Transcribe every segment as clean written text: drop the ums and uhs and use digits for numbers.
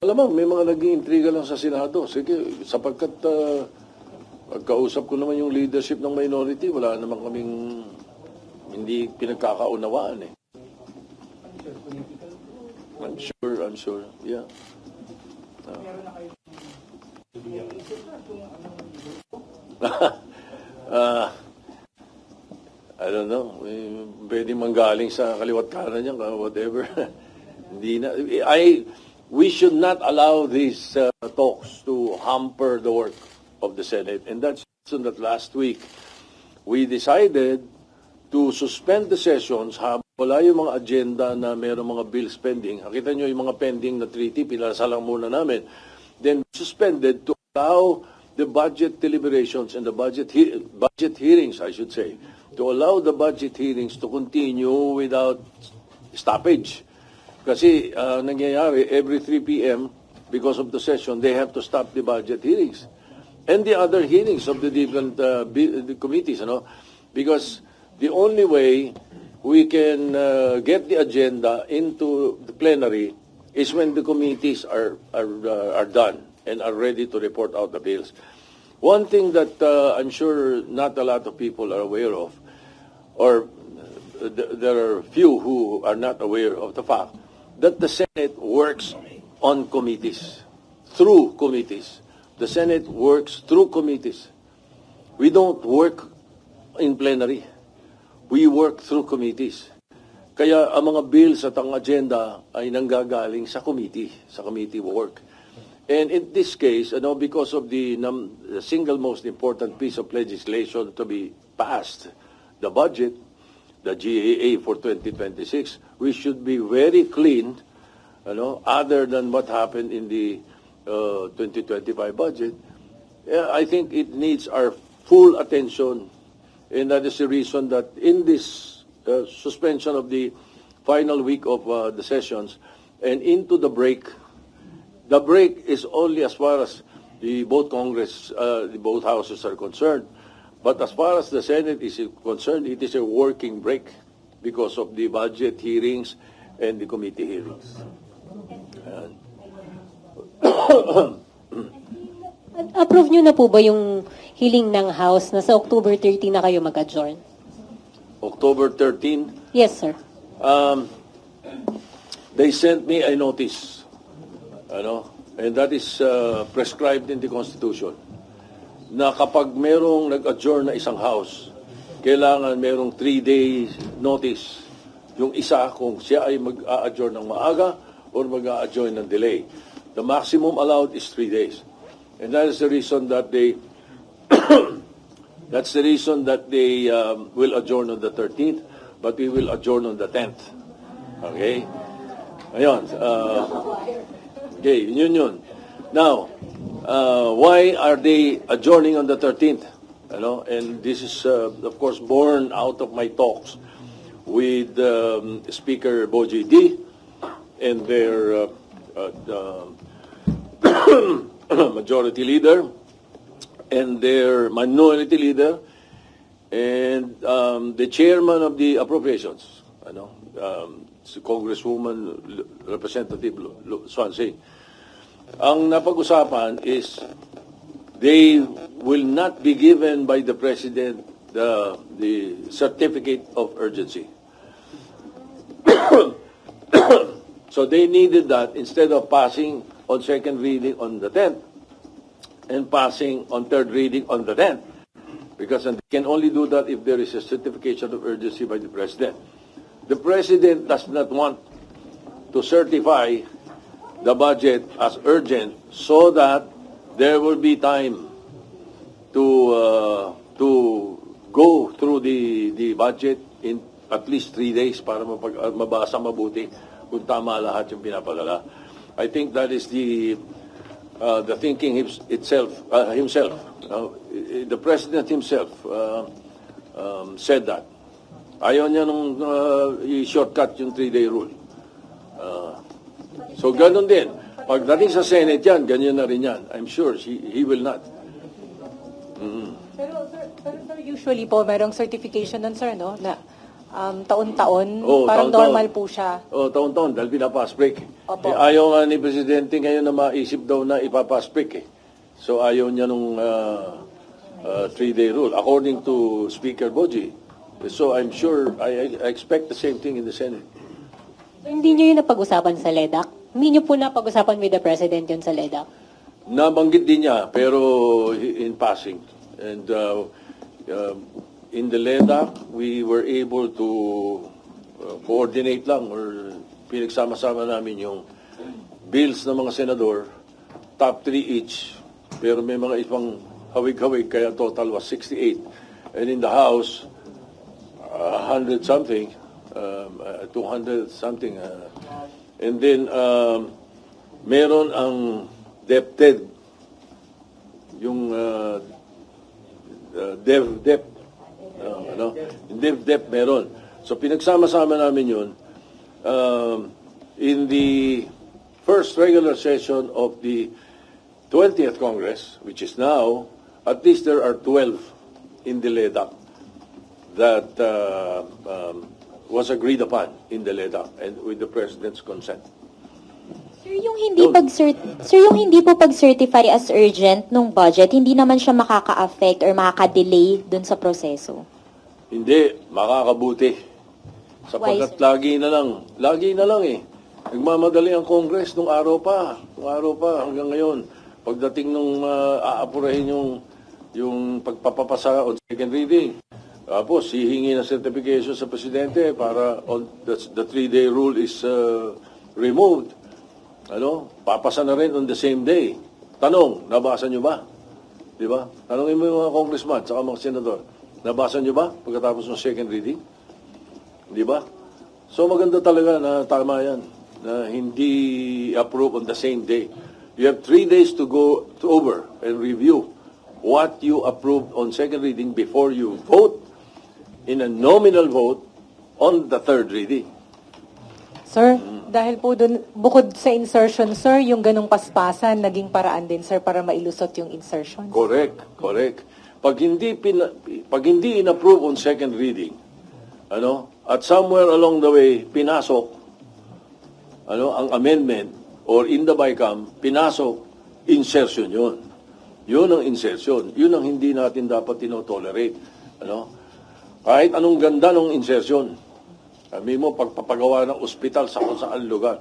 Alam mo, may mga naging intriga lang sa Senado. Sige, sapagkat pagkausap ko naman yung leadership ng minority, wala naman kaming hindi pinagkakaunawaan eh. I'm sure. Yeah. I don't know. Pwede manggaling sa kaliwat kanan niya, whatever. Hindi na. We should not allow these talks to hamper the work of the Senate. And that's that last week we decided to suspend the sessions habang wala yung mga agenda na mayroong mga bills pending. Nakita nyo yung mga pending na treaty, pinasa lang muna namin. Then suspended to allow the budget deliberations and the budget hearings, I should say, to allow the budget hearings to continue without stoppage. Kasi nangyayari, every 3 p.m., because of the session, they have to stop the budget hearings. And the other hearings of the different the committees, because the only way we can get the agenda into the plenary is when the committees are done and are ready to report out the bills. One thing that I'm sure not a lot of people are aware of, or there are few who are not aware of the fact that the Senate works on committees, through committees. The Senate works through committees. We don't work in plenary. We work through committees. Kaya ang mga bills at ang agenda ay nanggagaling sa committee work. And in this case, because of the single most important piece of legislation to be passed, the budget, the GAA for 2026, we should be very clean, other than what happened in the 2025 budget. I think it needs our full attention, and that is the reason that in this suspension of the final week of the sessions and into the break is only as far as both houses are concerned. But as far as the Senate is concerned, it is a working break because of the budget hearings and the committee hearings. Approve nyo na po ba yung hiling ng House na sa October 13 na kayo mag-adjourn? October 13? Yes, sir. They sent me a notice, and that is prescribed in the Constitution, na kapag merong nag-adjourn na isang House, kailangan merong 3 days notice yung isa kung siya ay mag-a-adjourn ng maaga or mag-a-adjourn ng delay. The maximum allowed is 3 days. And that is the reason that they will adjourn on the 13th, but we will adjourn on the 10th. Okay? Ayun. Okay, yun. Now, why are they adjourning on the 13th? And this is, of course, born out of my talks with Speaker Boji D and their majority leader and their minority leader and the chairman of the appropriations, Congresswoman Representative Swansea. Ang napag-usapan is they will not be given by the President the certificate of urgency. So they needed that instead of passing on second reading on the 10th and passing on third reading on the 10th. Because they can only do that if there is a certification of urgency by the President. The President does not want to certify the budget as urgent so that there will be time to go through the budget in at least 3 days para mabasa mabuti kung tama lahat yung pinapadala. I think that is the thinking himself. The President himself said that. Ayaw niya nung i-shortcut yung 3-day rule. So ganun din. Pagdating sa Senate yan, ganyan na rin yan. I'm sure he will not. Pero sir, usually po merong certification nun, sir, no? Na taon-taon? Oo, Parang taon-taon. normal po siya. Taon-taon, dahil pinapass break. Opo. Ayaw nga ni Presidente ngayon na maisip daw na ipapass break. So ayaw niya nung 3-day rule, according to Speaker Boji. So I'm sure, I expect the same thing in the Senate. So, hindi nyo yun napag-usapan sa LEDAC? Hindi nyo po napag-usapan with the President yun sa LEDAC? Nabanggit din niya, pero in passing. And in the LEDAC, we were able to coordinate lang or pinagsama-sama namin yung bills ng mga senador, top 3 each. Pero may mga ibang hawig-hawig, kaya total was 68. And in the House, 100 something, 200 something. And then, meron ang DepEd, yung DepEd, DepEd meron. So pinagsama-sama namin yun. In the first regular session of the 20th Congress, which is now, at least there are 12 in the LEDAC that was agreed upon in the LEDAC and with the President's consent. Sir, yung hindi po pag-certify as urgent nung budget, hindi naman siya makaka-affect or makaka-delay dun sa proseso? Hindi, makakabuti. Sapagkat lagi na lang eh. Nagmamadali ang Congress nung araw pa hanggang ngayon. Pagdating nung aapurahin yung pagpapapasa on second reading. Tapos, hihingi ng certification sa Presidente para the 3-day rule is removed. Papasa na rin on the same day. Tanong, nabasa nyo ba? Di ba? Tanongin mo yung mga congressman saka mga senador. Nabasa nyo ba pagkatapos ng second reading? Di ba? So maganda talaga na tama yan, na hindi approve on the same day. You have 3 days to go over and review what you approved on second reading before you vote in a nominal vote on the third reading. Sir, dahil po dun, bukod sa insertion, sir, yung ganong paspasan, naging paraan din, sir, para mailusot yung insertion? Correct. Pag hindi in-approve on second reading, at somewhere along the way, pinasok, ang amendment, or in the BICAM, pinasok, insertion yun. Yun ang insertion. Yun ang hindi natin dapat tinotolerate. Kahit anong ganda ng insertion. Sabi mo, pagpapagawa ng ospital sa kung saan lugar.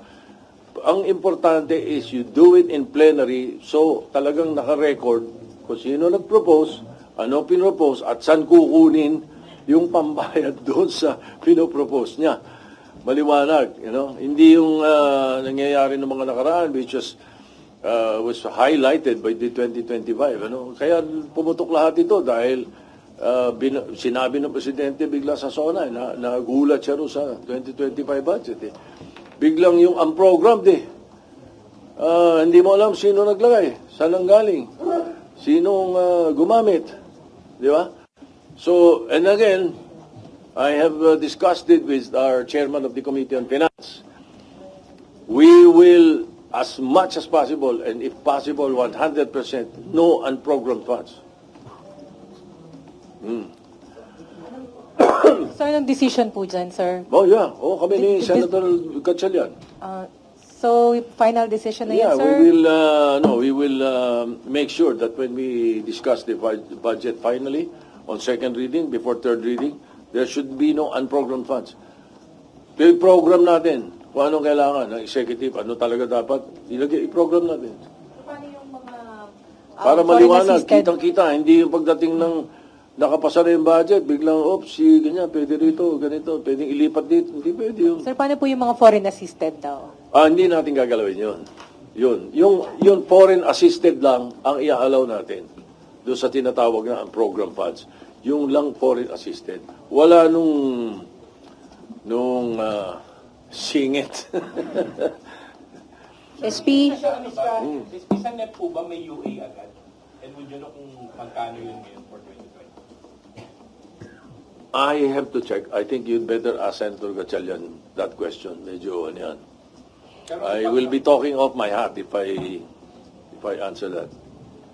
Ang importante is you do it in plenary, so talagang naka-record kung sino nag-propose, ano pinropose, at saan kukunin yung pambayad doon sa pinopropose niya. Maliwanag, Hindi yung nangyayari ng mga nakaraan, which was highlighted by the 2025, Kaya pumutok lahat ito dahil sinabi ng Presidente bigla sa SONA, nagulat siya sa 2025 budget. Biglang yung unprogrammed hindi mo alam sino naglagay, saan ang galing, sinong gumamit, di ba? So, and again, I have discussed it with our chairman of the Committee on Finance. We will, as much as possible, and if possible, 100%, no unprogrammed funds. So, anong decision po dyan, sir? Oh, yeah. Kami ni Senator Gatchalian. So, final decision na Yeah, yun, sir? we will make sure that when we discuss the budget finally, on second reading, before third reading, there should be no unprogrammed funds. I-program natin kung anong kailangan ng executive, ano talaga dapat, i-program natin. Paano yung mga Para maliwanag, kitang-kita, hindi yung pagdating ng nakapasa na yung budget, biglang, ganyan, pwede rito, ganito, pwedeng ilipat dito, hindi pwede yun. Sir, paano po yung mga foreign assisted daw? Hindi natin gagalawin yun. Yung foreign assisted lang ang i-allow natin doon sa tinatawag na ang program funds. Yung lang foreign assisted. Wala nung singit. SP? SP, sa NEP po ba may UA agad? And would you know kung magkano yun ngayon for 2020? I have to check. I think you'd better ask Senator Gatchalian that question. Medyo yan. I will be talking off my hat if I answer that.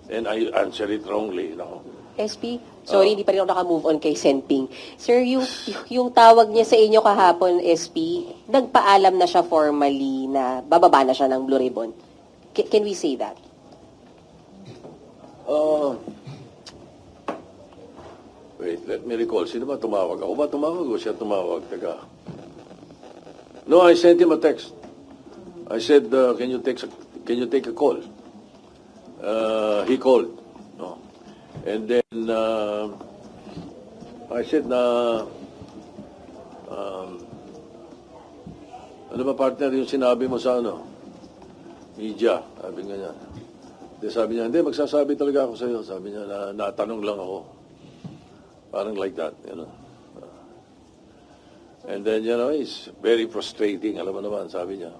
And I answer it wrongly. SP? Sorry, hindi pa rin ako naka-move on kay Senping. Sir, yung tawag niya sa inyo kahapon, SP, nagpaalam na siya formally na bababa na siya ng Blue Ribbon. Can we say that? Wait, let me recall. Sino ba tumawag? Ako ba tumawag o siya tumawag? Teka. No, I sent him a text. I said, can you take a call? He called. No. And then, I said na, ano ba partner yung sinabi mo sa ano? Media. Sabi nga niya. Sabi niya, hindi, magsasabi talaga ako sa'yo. Sabi niya, natanong lang ako. Parang like that, you know. And then, you know, it's very frustrating. Alam mo naman, sabi niya.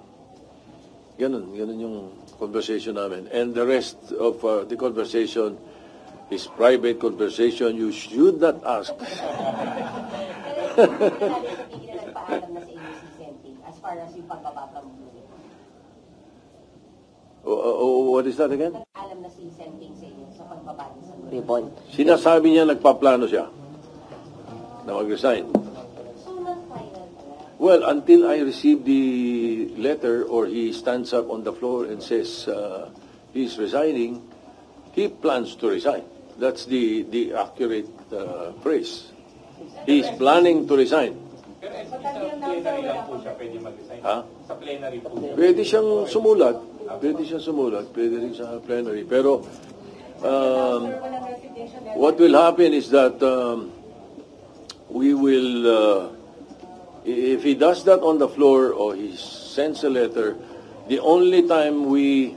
Ganun yung conversation namin. And the rest of the conversation is private conversation. You should not ask. What is that again? Alam na si Senping sa inyo sa pagbaba sa Blue Ribbon. Sinasabi niya nagpaplano siya na mag-resign. Well, until I receive the letter or he stands up on the floor and says he's resigning, he plans to resign. That's the accurate phrase. He's planning to resign. Pero sa plenary lang po siya pwede mag-resign. Ha? Sa plenary po siya. Pwede siyang sumulat. Pwede rin sa plenary. Pero what will happen is that we will, if he does that on the floor or he sends a letter, the only time he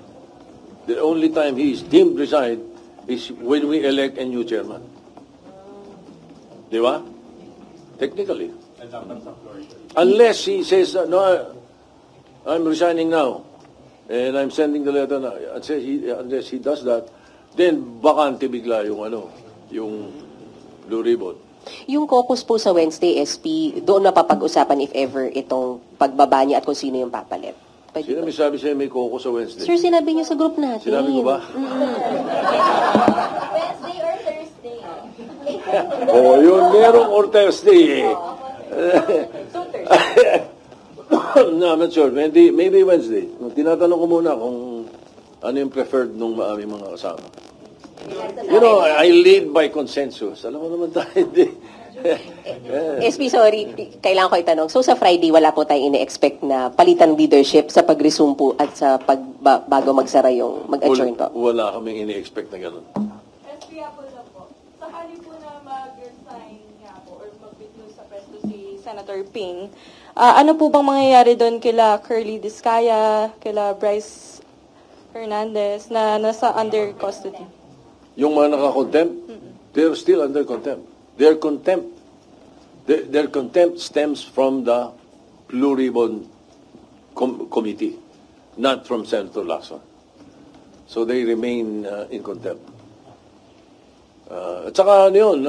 is deemed resigned is when we elect a new chairman. Di ba? Technically. Unless he says, no, I'm resigning now, and I'm sending the letter now. Unless he does that, then bakante bigla yung Blue Ribbon. Yung caucus po sa Wednesday, SP, doon mapapag-usapan if ever itong pagbaba niya at kung sino yung papalit. Pwede Sino ba? may sabi sa'yo may koko sa Wednesday? Sir, sinabi niyo sa group natin. Sinabi ko ba? Wednesday or Thursday? Oh, yun, merong or Thursday eh. No, I'm not sure. Maybe Wednesday. Tinatanong ko muna kung ano yung preferred nung aming mga kasama. You know, I lead by consensus. Alam mo naman tayo, hindi. SP, sorry, kailangan ko itanong. So sa Friday, wala po tayong ini-expect na palitan leadership sa pag-resume po at sa bago magsara yung mag-adjourn po? Wala kaming ini-expect na gano'n. SP po na po. Sakali po na mag-resign nga po or mag-withdraw sa pwesto si Senator Ping, ano po bang mangyayari doon kila Curly Discaya, kila Bryce Hernandez na nasa under custody? Yung mga naka-contempt, they're still under contempt. Their contempt stems from the Blue Ribbon Committee, not from Senator Lacson. So they remain in contempt. At saka ano yun,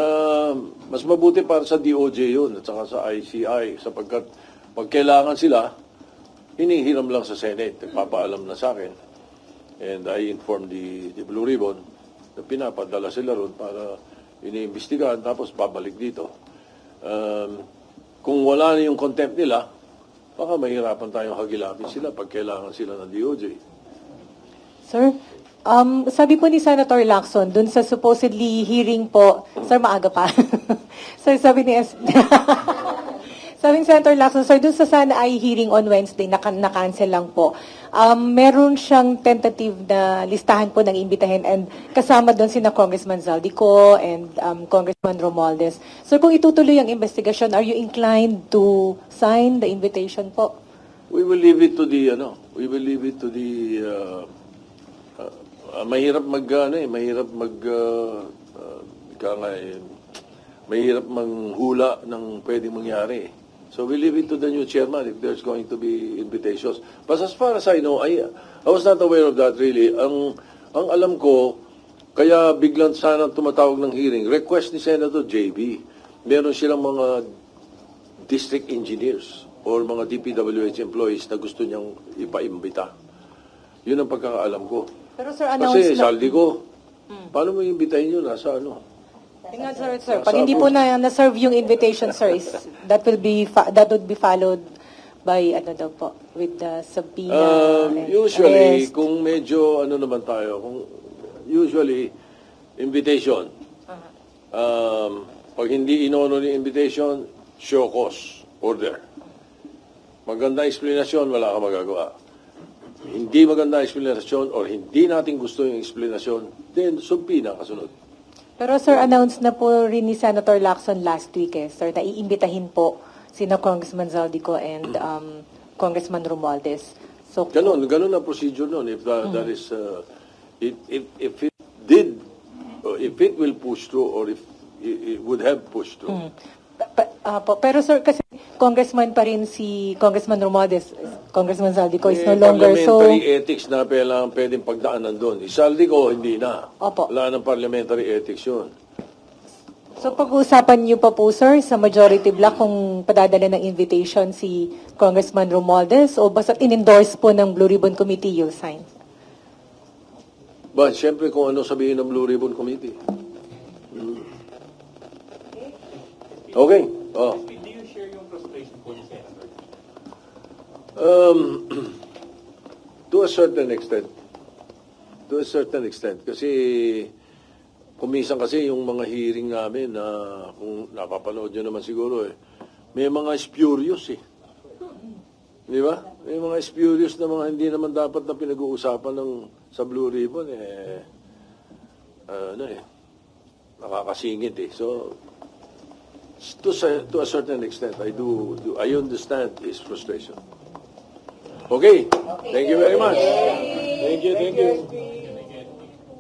mas mabuti para sa DOJ yun, at saka sa ICI, sapagkat pag kailangan sila, hinihiram lang sa Senate, nagpapaalam na sa akin. And I informed the Blue Ribbon na pinapadala sila ron para iniimbestigahan tapos babalik dito. Kung wala na yung contempt nila, baka mahirapan tayong hagilapin sila pag kailangan sila ng DOJ. Sir, sabi po ni Senator Lacson, dun sa supposedly hearing po, sir, maaga pa. Sir, sabi ni sabi ni Senator Lacson, sir, dun sa sana ay hearing on Wednesday, na-cancel lang po. Meron siyang tentative na listahan po ng imbitahin and kasama doon sina Congressman Zaldico and Congressman Romualdez. Sir, kung itutuloy ang investigation, are you inclined to sign the invitation po? We will leave it to the, mahirap manghula ng pwedeng mangyari. So we leave it to the new chairman if there's going to be invitations. But as far as I know, I was not aware of that really. Ang alam ko, kaya biglang sana tumatawag ng hearing, request ni Senator JB. Meron silang mga district engineers or mga DPWH employees na gusto niyang ipaimbita. Yun ang pagkakaalam ko. Pero sir, Kasi saldi ko, paano mo imbitahin yun? Nasa ano? Yun nga, sir. Pag hindi po na-serve yung invitation, sir, that would be followed by, ano daw po, with the subpoena. and Usually, arrest. kung medyo ano naman tayo, usually invitation. Pag hindi inono yung invitation, show cause, order. Maganda explanation, wala ka magagawa. Hindi maganda explanation or hindi natin gusto yung explanation, then subpoena kasunod. Pero sir, announced na po rin ni Senator Lacson last week sir, na iimbitahin po sina Congressman Zaldico and Congressman Romualdez. So, Ganon ang procedure nun. If that is, if it will push through or if it would have pushed through. pero sir, kasi Congressman pa rin si Congressman Romualdez, Congressman Zaldico is no longer. So, Parliamentary ethics na pwedeng pagdaanan doon. Zaldico, hindi na. Opo. Wala ng parliamentary ethics yun. So pag-uusapan niyo pa po, sir, sa majority block kung padadala ng invitation si Congressman Romualdez o basta in-endorse po ng Blue Ribbon Committee, you'll sign? But siyempre kung ano sabihin ng Blue Ribbon Committee. Okay. Oh. Do you share yung frustration po ni Senator? To a certain extent. To a certain extent. Kasi kuminsan kasi yung mga hearing namin na kung napapanood nyo naman siguro may mga spurious Di ba? May mga spurious na mga hindi naman dapat na pinag-uusapan sa Blue Ribbon nakakasingit So to a certain extent I understand his frustration. Okay. Thank you very much. Thank you.